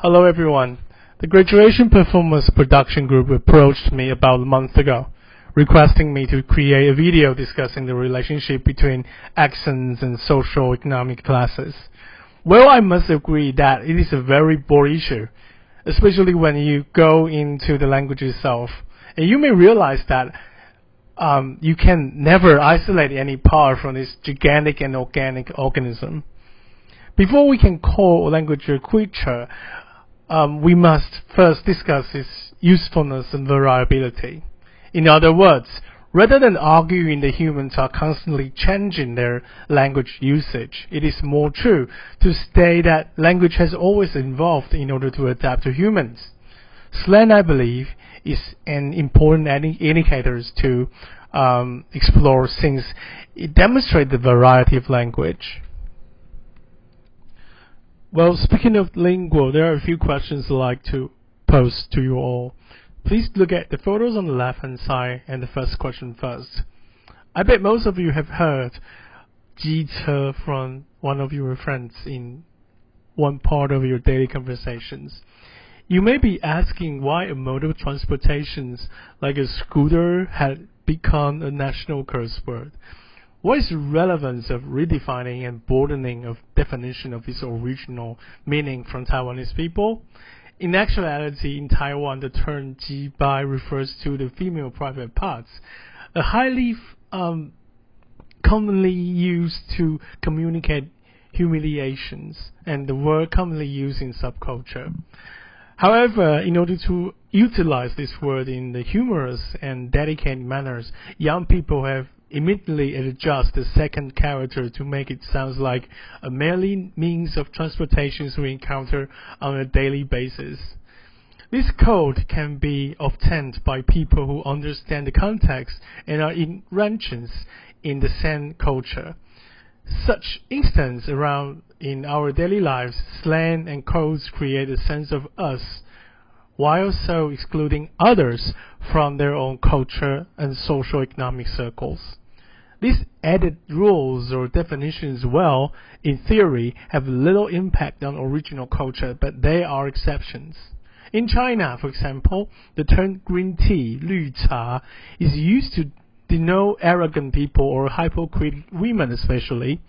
Hello everyone. The Graduation Performance Production Group approached me about a month ago, requesting me to create a video discussing the relationship between accents and socio-economic classes. Well, I must agree that it is a very broad issue, especially when you go into the language itself. And you may realize that you can never isolate any part from this gigantic and organic organism. Before we can call language a creature, we must first discuss its usefulness and variability. In other words, rather than arguing that humans are constantly changing their language usage, it is more true to state that language has always evolved in order to adapt to humans. Slang, I believe, is an important indicator to explore since it demonstrates the variety of language. Well, speaking of lingual, there are a few questions I'd like to pose to you all. Please look at the photos on the left-hand side and the first question first. I bet most of you have heard 机车 from one of your friends in one part of your daily conversations. You may be asking why a mode of transportation like a scooter had become a national curse word. What is the relevance of redefining and broadening of definition of its original meaning from Taiwanese people? In actuality, in Taiwan, the term 鸡掰 refers to the female private parts, a highly commonly used to communicate humiliations, and the word commonly used in subculture. However, in order to utilize this word in the humorous and dedicated manners, young people have immediately adjust the second character to make it sound like a merely means of transportation we encounter on a daily basis. This code can be obtained by people who understand the context and are enranched in the same culture. Such instances around in our daily lives, slang and codes create a sense of us, while so excluding others from their own culture and socio-economic circles. These added rules or definitions, well, in theory, have little impact on original culture, but they are exceptions. In China, for example, the term green tea, 绿茶, is used to denote arrogant people or hypocrite women especially.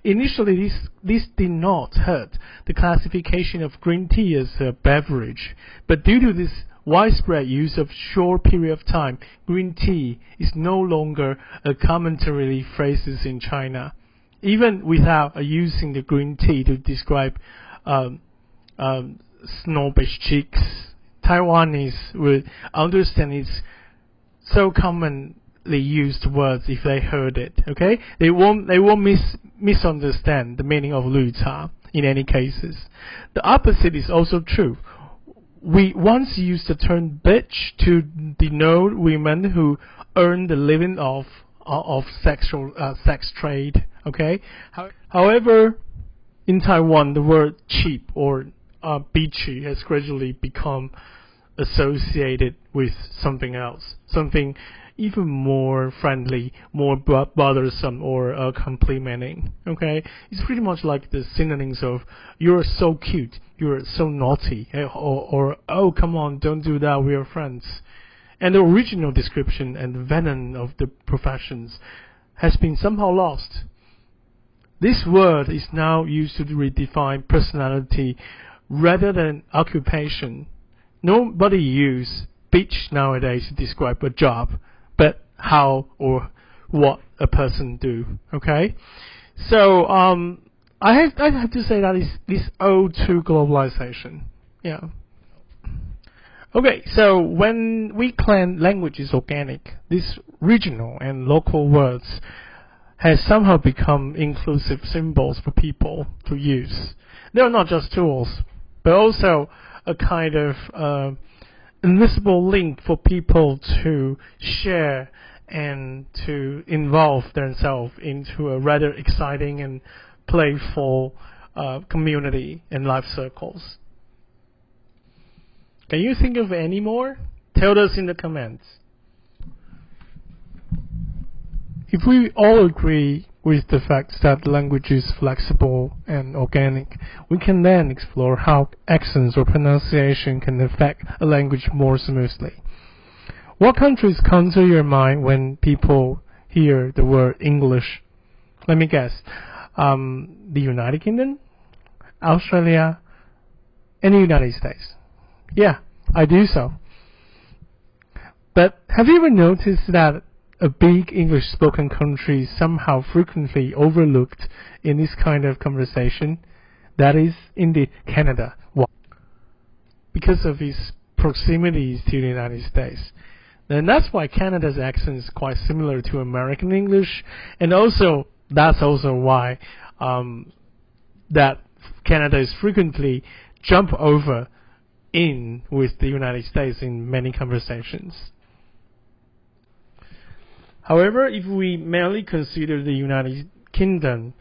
Initially, this did not hurt the classification of green tea as a beverage, but due to this widespread use of short period of time, green tea is no longer a commonly phrases in China. Even without using the green tea to describe snobbish chicks, Taiwanese would understand its so commonly used words if they heard it. Okay, they won't misunderstand the meaning of 绿茶 in any cases. The opposite is also true. We once used the term bitch to denote women who earn the living of sex trade. Okay. However, in Taiwan, the word cheap or bitchy has gradually become associated with something else, something even more friendly, more bothersome, or complimenting. Okay, it's pretty much like the synonyms of "you're so cute," "you're so naughty," or "oh, come on, don't do that, we are friends." And the original description and venom of the professions has been somehow lost. This word is now used to redefine personality rather than occupation. Nobody uses bitch nowadays to describe a job, but how or what a person do. Okay, so I have to say that this owed to globalization. Yeah. Okay, so when we claim language is organic, these regional and local words has somehow become inclusive symbols for people to use. They are not just tools, but also a kind of invisible link for people to share and to involve themselves into a rather exciting and playful community and life circles. Can you think of any more? Tell us in the comments. If we all agree with the fact that the language is flexible and organic, we can then explore how accents or pronunciation can affect a language more smoothly. What countries come to your mind when people hear the word English? Let me guess. The United Kingdom, Australia, and the United States. Yeah, I do so. But have you ever noticed that a big English-spoken country is somehow frequently overlooked in this kind of conversation? That is indeed Canada. Why? Because of its proximity to the United States. And that's why Canada's accent is quite similar to American English, and also that's also why that Canada is frequently jump over in with the United States in many conversations. However, if we merely consider the United Kingdom,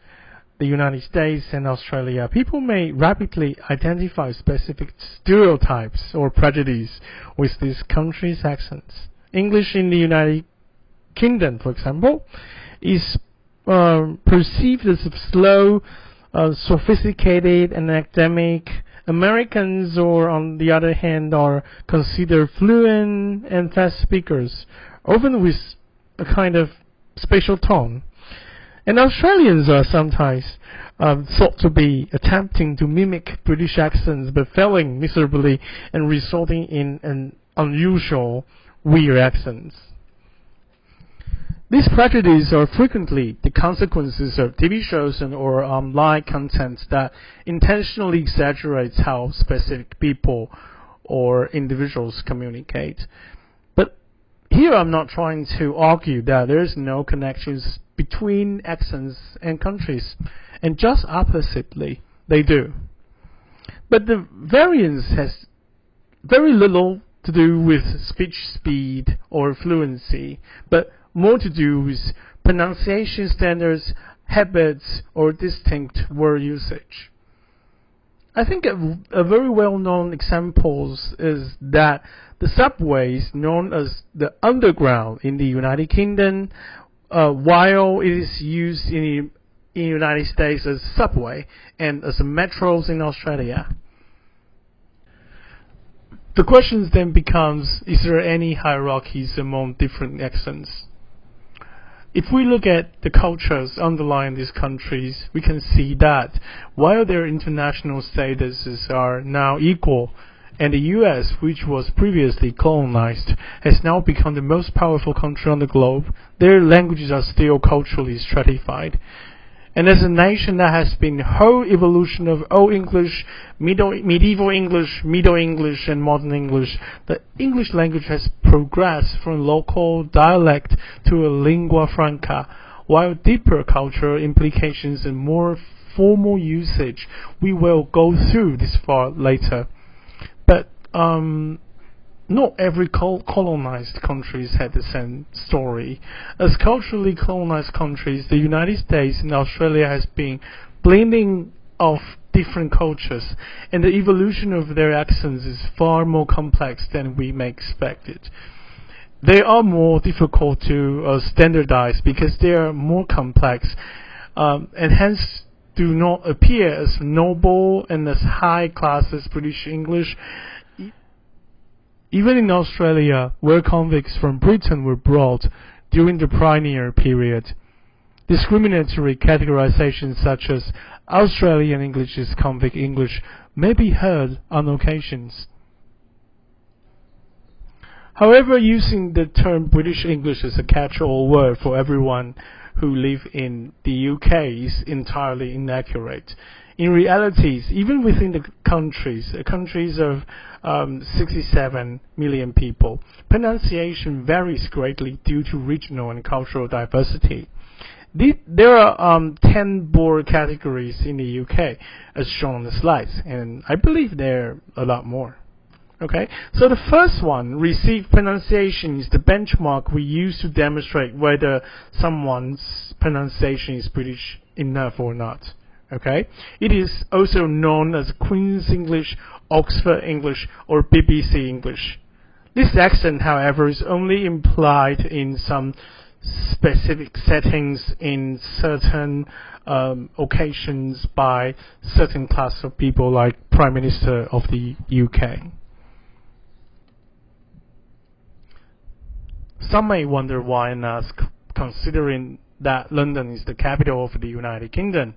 the United States, and Australia, people may rapidly identify specific stereotypes or prejudices with these countries' accents. English in the United Kingdom, for example, is perceived as slow, sophisticated, and academic. Americans, or on the other hand, are considered fluent and fast speakers, often with a kind of special tone. And Australians are sometimes thought to be attempting to mimic British accents, but failing miserably and resulting in an unusual, weird accents. These prejudices are frequently the consequences of TV shows or online content that intentionally exaggerates how specific people or individuals communicate. But here I'm not trying to argue that there is no connections between accents and countries, and just oppositely, they do. But the variance has very little to do with speech speed or fluency, but more to do with pronunciation standards, habits, or distinct word usage. I think a very well-known example is that the subways known as the Underground in the United Kingdom, while it is used in the United States as subway and as metros in Australia. The question then becomes, is there any hierarchies among different accents? If we look at the cultures underlying these countries, we can see that while their international statuses are now equal, and the US, which was previously colonized, has now become the most powerful country on the globe, their languages are still culturally stratified. And as a nation that has been the whole evolution of Old English, Medieval English, Middle English, and Modern English, the English language has progressed from local dialect to a lingua franca, while deeper cultural implications and more formal usage we will go through this far later. But not every colonized countries had the same story. As culturally colonized countries, the United States and Australia has been blending of different cultures, and the evolution of their accents is far more complex than we may expect it. They are more difficult to standardize because they are more complex, and hence do not appear as noble and as high class as British English. Even in Australia, where convicts from Britain were brought during the pioneer period, discriminatory categorizations such as Australian English is convict English may be heard on occasions. However, using the term British English as a catch-all word for everyone who live in the UK is entirely inaccurate. In reality, even within the countries of 67 million people, pronunciation varies greatly due to regional and cultural diversity. There are 10 board categories in the UK, as shown on the slides, and I believe there are a lot more. Okay, so the first one, received pronunciation, is the benchmark we use to demonstrate whether someone's pronunciation is British enough or not. Okay, it is also known as Queen's English, Oxford English, or BBC English. This accent, however, is only implied in some specific settings in certain occasions by certain class of people, like Prime Minister of the UK. Some may wonder why and ask, considering that London is the capital of the United Kingdom,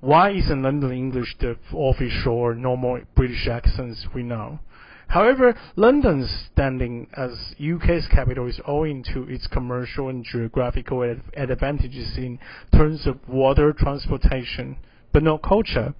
why isn't London English the official or normal British accents we know? However, London's standing as UK's capital is owing to its commercial and geographical advantages in terms of water transportation, but not culture.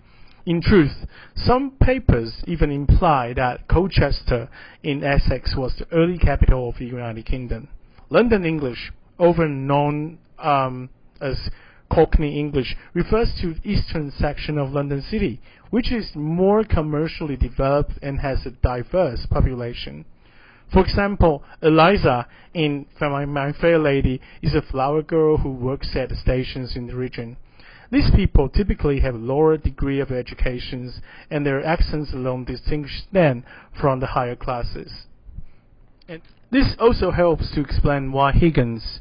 In truth, some papers even imply that Colchester in Essex was the early capital of the United Kingdom. London English, often known as Cockney English, refers to the eastern section of London City, which is more commercially developed and has a diverse population. For example, Eliza in My Fair Lady is a flower girl who works at the stations in the region. These people typically have lower degree of educations, and their accents alone distinguish them from the higher classes. And this also helps to explain why Higgins,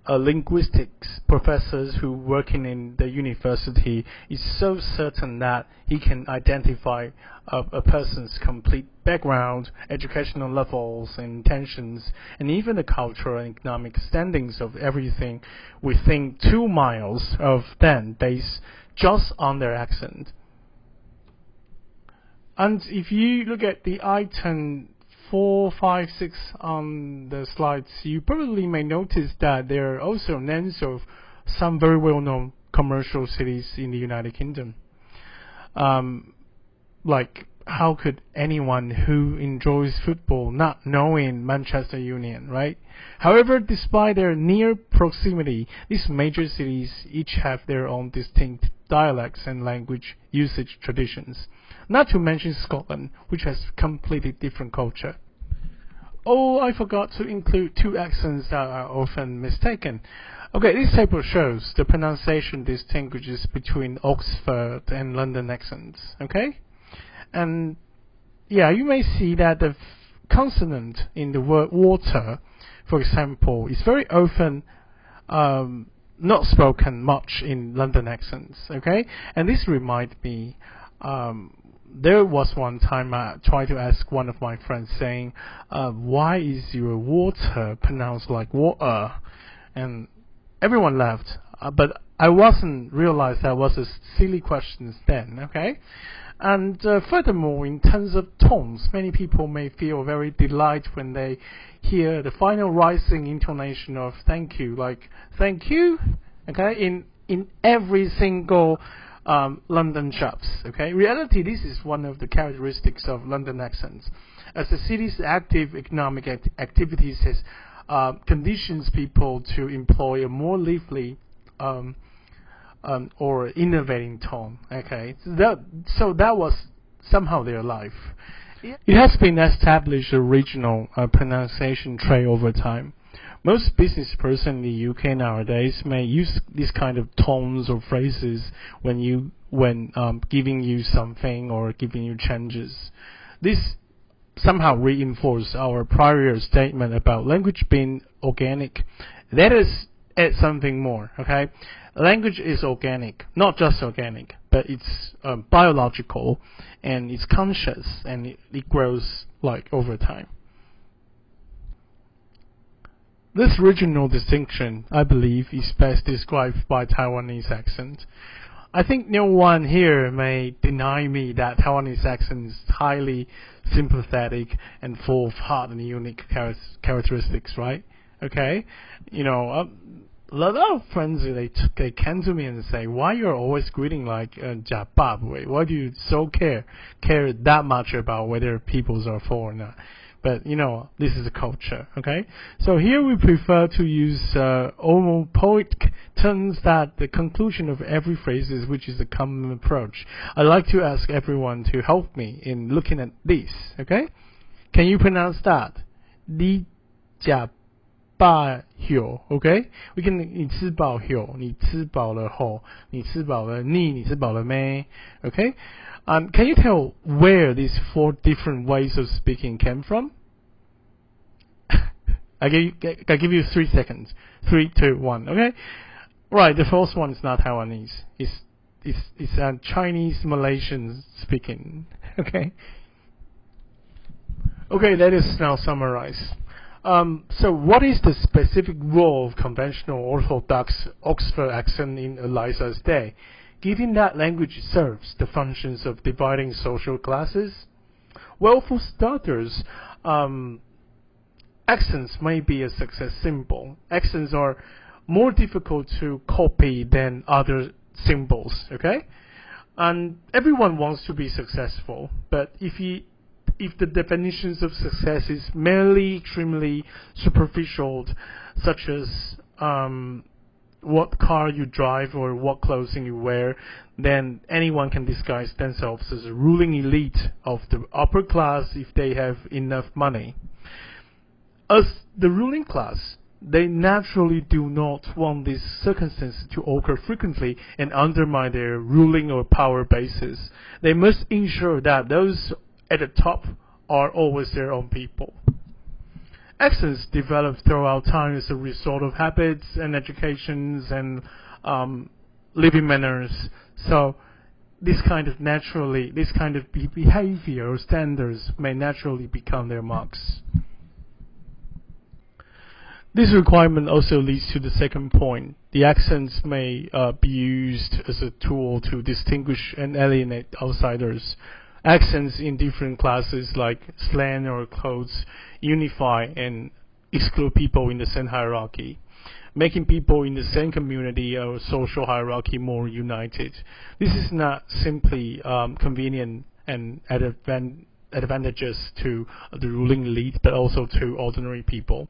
a linguistics professor who working in the university, is so certain that he can identify a person's complete background, educational levels and intentions, and even the cultural and economic standings of everything within 2 miles of them based just on their accent. And if you look at the item 4, 5, 6 on the slides, you probably may notice that there are also names of some very well-known commercial cities in the United Kingdom. Like, how could anyone who enjoys football not know in Manchester United, right? However, despite their near proximity, these major cities each have their own distinct dialects and language usage traditions. Not to mention Scotland, which has completely different culture. Oh, I forgot to include 2 accents that are often mistaken. Okay, this table shows the pronunciation distinguishes between Oxford and London accents. Okay? And yeah, you may see that the consonant in the word water, for example, is very often not spoken much in London accents. Okay? And this reminds me, there was one time I tried to ask one of my friends saying, why is your water pronounced like water? And everyone laughed, but I wasn't realized that was a silly question then, okay? And furthermore, in terms of tones, many people may feel very delighted when they hear the final rising intonation of thank you, like thank you, okay, in every single London shops, okay? Reality, this is one of the characteristics of London accents. As the city's active economic activities has conditions people to employ a more lively or innovating tone, okay? So that was somehow their life. It has been established a regional pronunciation trait over time. Most business persons in the UK nowadays may use this kind of tones or phrases when giving you something or giving you changes. This somehow reinforces our prior statement about language being organic. Let us add something more, okay? Language is organic, not just organic, but it's biological, and it's conscious, and it grows like over time. This regional distinction, I believe, is best described by Taiwanese accent. I think no one here may deny me that Taiwanese accent is highly sympathetic and full of heart and unique characteristics, right? Okay? You know, a lot of friends, they come to me and say, why you're always greeting like Jabab? Why do you so care that much about whether peoples are full or not? But, you know, this is a culture, okay? So here we prefer to use homopoetic terms that the conclusion of every phrase is, which is a common approach. I'd like to ask everyone to help me in looking at this, okay? Can you pronounce that? Li jia ba hiu, okay? We can, 你吃饱后, 你吃饱了后, 你吃饱了你, 你吃饱了没, okay? Can you tell where these 4 different ways of speaking came from? I give you 3 seconds. 3, 2, 1. Okay. Right. The first one is not Taiwanese. It's Chinese Malaysian speaking. Okay. Okay. Let us now summarize. So what is the specific role of conventional orthodox Oxford accent in Eliza's day? Given that language serves the functions of dividing social classes? Well, for starters, accents may be a success symbol. Accents are more difficult to copy than other symbols, okay? And everyone wants to be successful, but if the definitions of success is merely extremely superficial, such as what car you drive or what clothing you wear, then anyone can disguise themselves as a ruling elite of the upper class if they have enough money. As the ruling class, they naturally do not want these circumstances to occur frequently and undermine their ruling or power bases. They must ensure that those at the top are always their own people. Accents develop throughout time as a result of habits and educations and living manners. So this kind of behavior or standards may naturally become their marks. This requirement also leads to the second point. The accents may be used as a tool to distinguish and alienate outsiders. Accents in different classes like slang or codes unify and exclude people in the same hierarchy, making people in the same community or social hierarchy more united. This is not simply convenient and advantageous to the ruling elite, but also to ordinary people.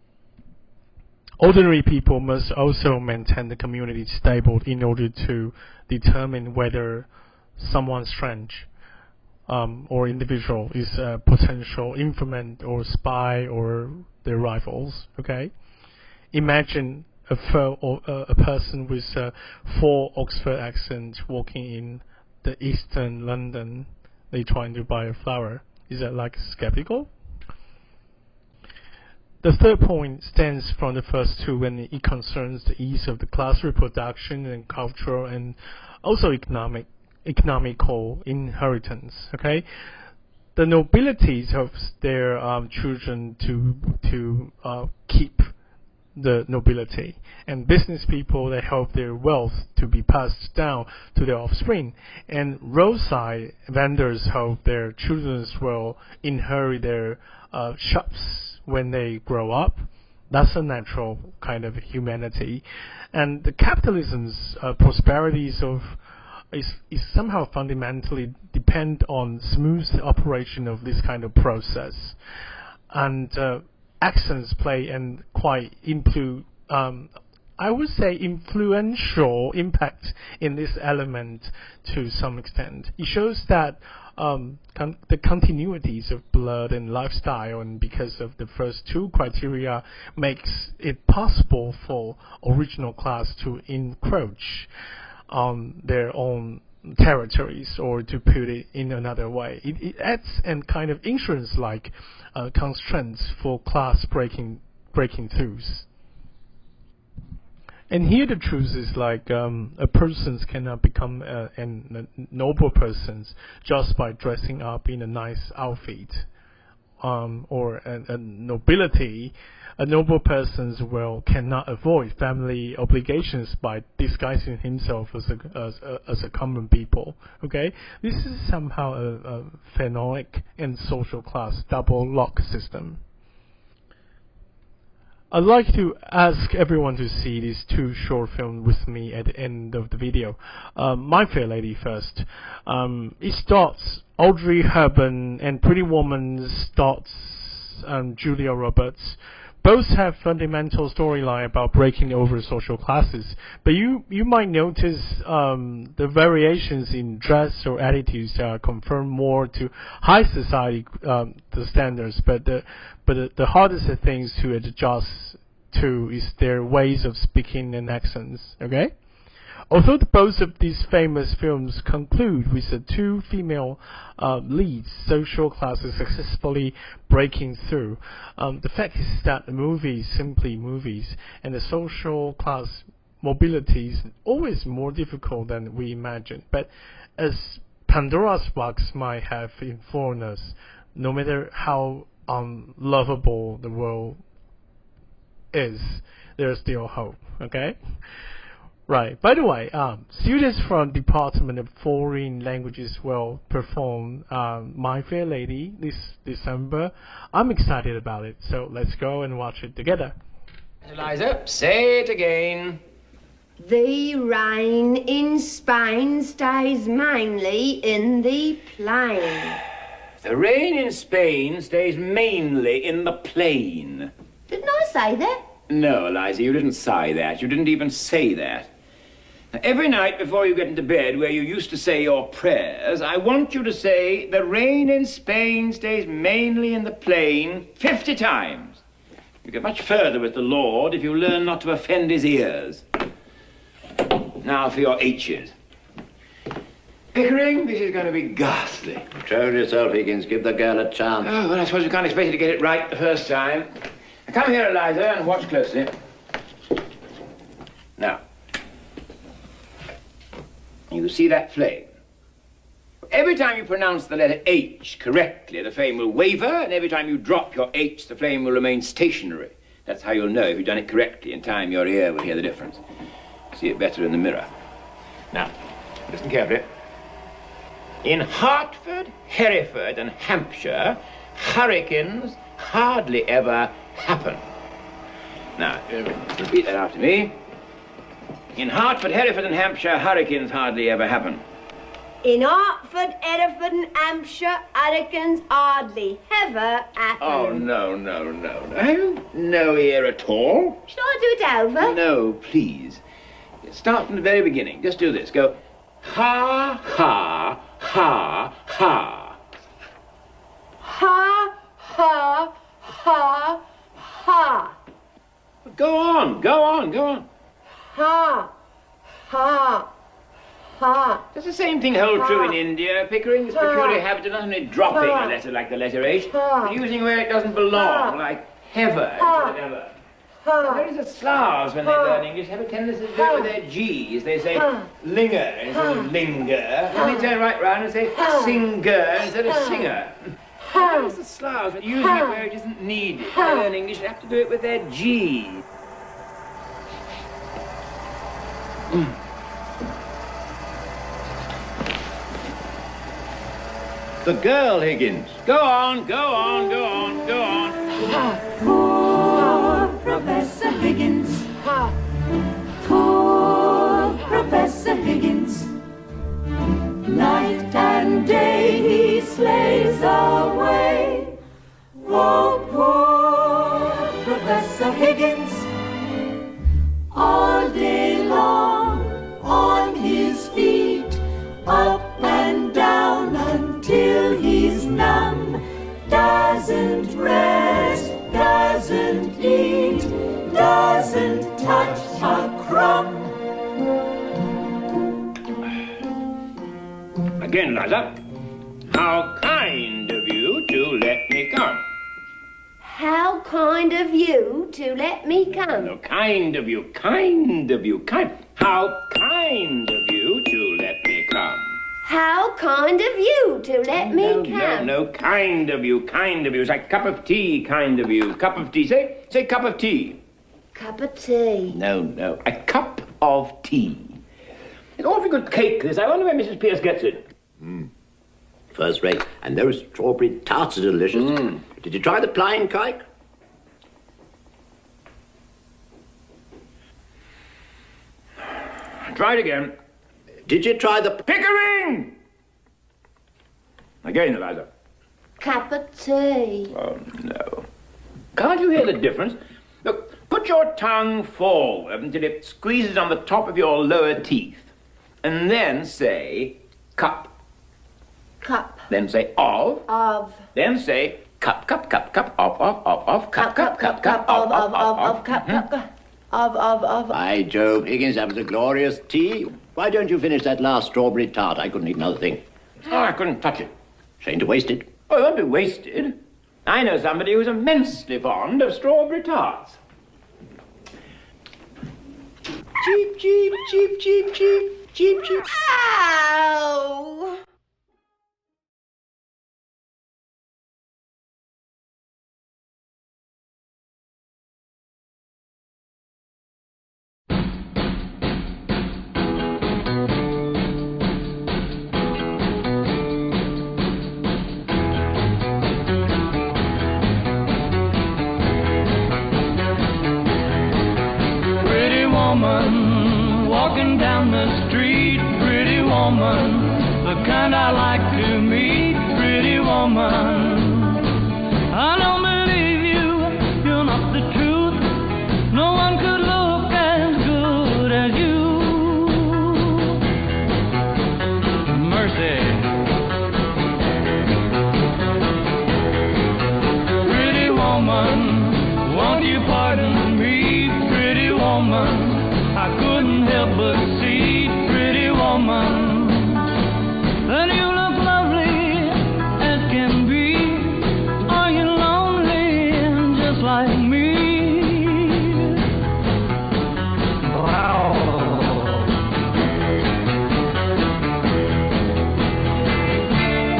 Ordinary people must also maintain the community stable in order to determine whether someone's friend or individual is a potential informant or spy or their rivals. Okay, imagine a person with a full Oxford accent walking in the eastern London. They trying to buy a flower. Is that like skeptical? The third point stems from the first two when it concerns the ease of the class reproduction and cultural and also economical inheritance. Okay, the nobility helps their children to keep the nobility, and business people, they help their wealth to be passed down to their offspring, and roadside vendors help their children will inherit their shops when they grow up. That's a natural kind of humanity, and the capitalism's prosperities is somehow fundamentally depend on smooth operation of this kind of process, and accents play an quite I would say influential impact in this element to some extent. It shows that the continuities of blood and lifestyle, and because of the first two criteria, makes it possible for original class to encroach on their own territories, or to put it in another way, it adds an kind of insurance-like constraints for class breaking throughs. And here the truth is like a person cannot become a noble person just by dressing up in a nice outfit, or a nobility. A noble person cannot avoid family obligations by disguising himself as a common people. Okay, this is somehow a phenolic and social class double lock system. I'd like to ask everyone to see these two short films with me at the end of the video. My Fair Lady first. It stars Audrey Hepburn and Pretty Woman stars Julia Roberts. Both have fundamental storyline about breaking over social classes, but you might notice the variations in dress or attitudes conform more to high society the standards, but the hardest things to adjust to is their ways of speaking and accents. Okay, Although both of these famous films conclude with the two female leads, social classes successfully breaking through, the fact is that the movie is simply movies, and the social class mobility is always more difficult than we imagine. But as Pandora's box might have informed us, no matter how unlovable the world is, there's still hope. Okay? Right. By the way, students from Department of Foreign Languages will perform My Fair Lady this December. I'm excited about it, so let's go and watch it together. Eliza, say it again. The rain in Spain stays mainly in the plain. The rain in Spain stays mainly in the plain. Didn't I say that? No, Eliza, you didn't say that. You didn't even say that. Now, every night before you get into bed, where you used to say your prayers, I want you to say, the rain in Spain stays mainly in the plain 50 times. You get much further with the Lord if you learn not to offend his ears. Now for your H's. Pickering, this is going to be ghastly. Control yourself, Higgins. Give the girl a chance. Oh, well, I suppose you can't expect you to get it right the first time. Now, come here, Eliza, and watch closely. Now, you see that flame? Every time you pronounce the letter H correctly, the flame will waver, and every time you drop your H, the flame will remain stationary. That's how you'll know if you've done it correctly. In time, your ear will hear the difference. See it better in the mirror. Now, listen carefully. In Hertford, Hereford, and Hampshire, hurricanes hardly ever happen. Now, repeat that after me. In Hertford, Hereford, and Hampshire, hurricanes hardly ever happen. In Hertford, Hereford, and Hampshire, hurricanes hardly ever happen. Oh, no. Have you no ear at all? Shall I do it over? No, please. Start from the very beginning. Just do this. Go, ha, ha, ha, ha. Ha, ha, ha, ha. Go on. Ha, ha, ha. Does the same thing hold true in India, Pickering? This peculiar habit of not only dropping a letter like the letter H, but using where it doesn't belong, like hever instead of ever. Notice that Slavs, when they learn English, have a tendency to do it with their G's. They say linger instead of linger. And they turn right round and say singer instead of singer. Notice the Slavs, when using it where it isn't needed. They learn English, they have to do it with their G. The girl, Higgins. Go on. Poor Professor Higgins. Poor Professor Higgins. Night and day he slays away. Oh, poor Professor Higgins. All day long on his feet, up and down until he's numb. Doesn't rest, doesn't eat, doesn't touch a crumb. Again, Liza. How kind of you to let me come. How kind of you to let me come. No, kind of you. How kind of you to let me come. How kind of you to let me come. No, kind of you. It's like cup of tea, kind of you. Cup of tea. Say cup of tea. Cup of tea. No, a cup of tea. It's awfully good cake, this. I wonder where Mrs. Pierce gets it. First rate. And those strawberry tarts are delicious. Did you try the plain cake? Try it again. Did you try the... Pickering! Again, Eliza. Cup of tea. Oh, no. Can't you hear the difference? Look, put your tongue forward until it squeezes on the top of your lower teeth. And then say, cup. Cup. Then say, of. Of. Then say, cup, of, cup, of, Cup, cup, cup, cup, cup. By Jove, Higgins, that was a glorious tea. Why don't you finish that last strawberry tart? I couldn't eat another thing. Oh, I couldn't touch it. Shame to waste it. Oh, it won't be wasted. I know somebody who's immensely fond of strawberry tarts. Cheep, cheep, cheep, cheep, cheep, cheep, cheep. Ow! Walking down the street, pretty woman, the kind I like to meet, pretty woman. I don't believe you, you're not the truth. No one could look as good as you. Mercy. Pretty woman, won't you pardon me, pretty woman? I couldn't help but see, pretty woman, that you look lovely as can be. Are you lonely just like me?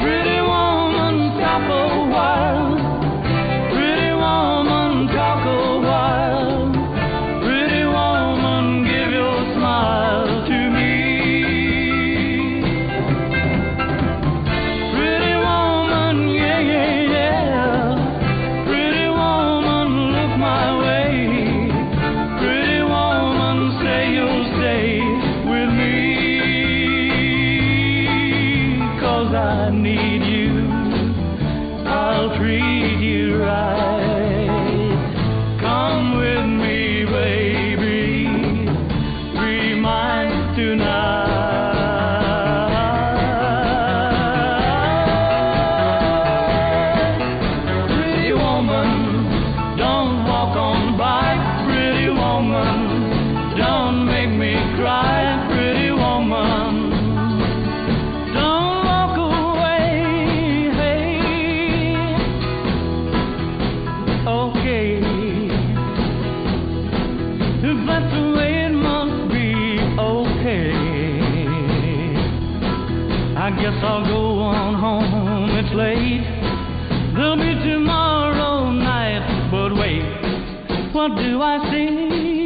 Pretty woman, stop a while. Pretty woman, talk a while. Pretty woman, give your smile to me. Pretty woman, yeah, yeah, yeah. Pretty woman, look my way. Pretty woman, say you'll stay with me. 'Cause I need you, I'll treat you right. Come with me, baby, be mine tonight. Pretty woman, don't walk on by. Pretty woman, don't make me cry. Pretty woman, don't walk away. Hey, okay. If that's the way it must be, okay. I guess I'll go on home, it's late. There'll be tomorrow night, but wait, what do I see?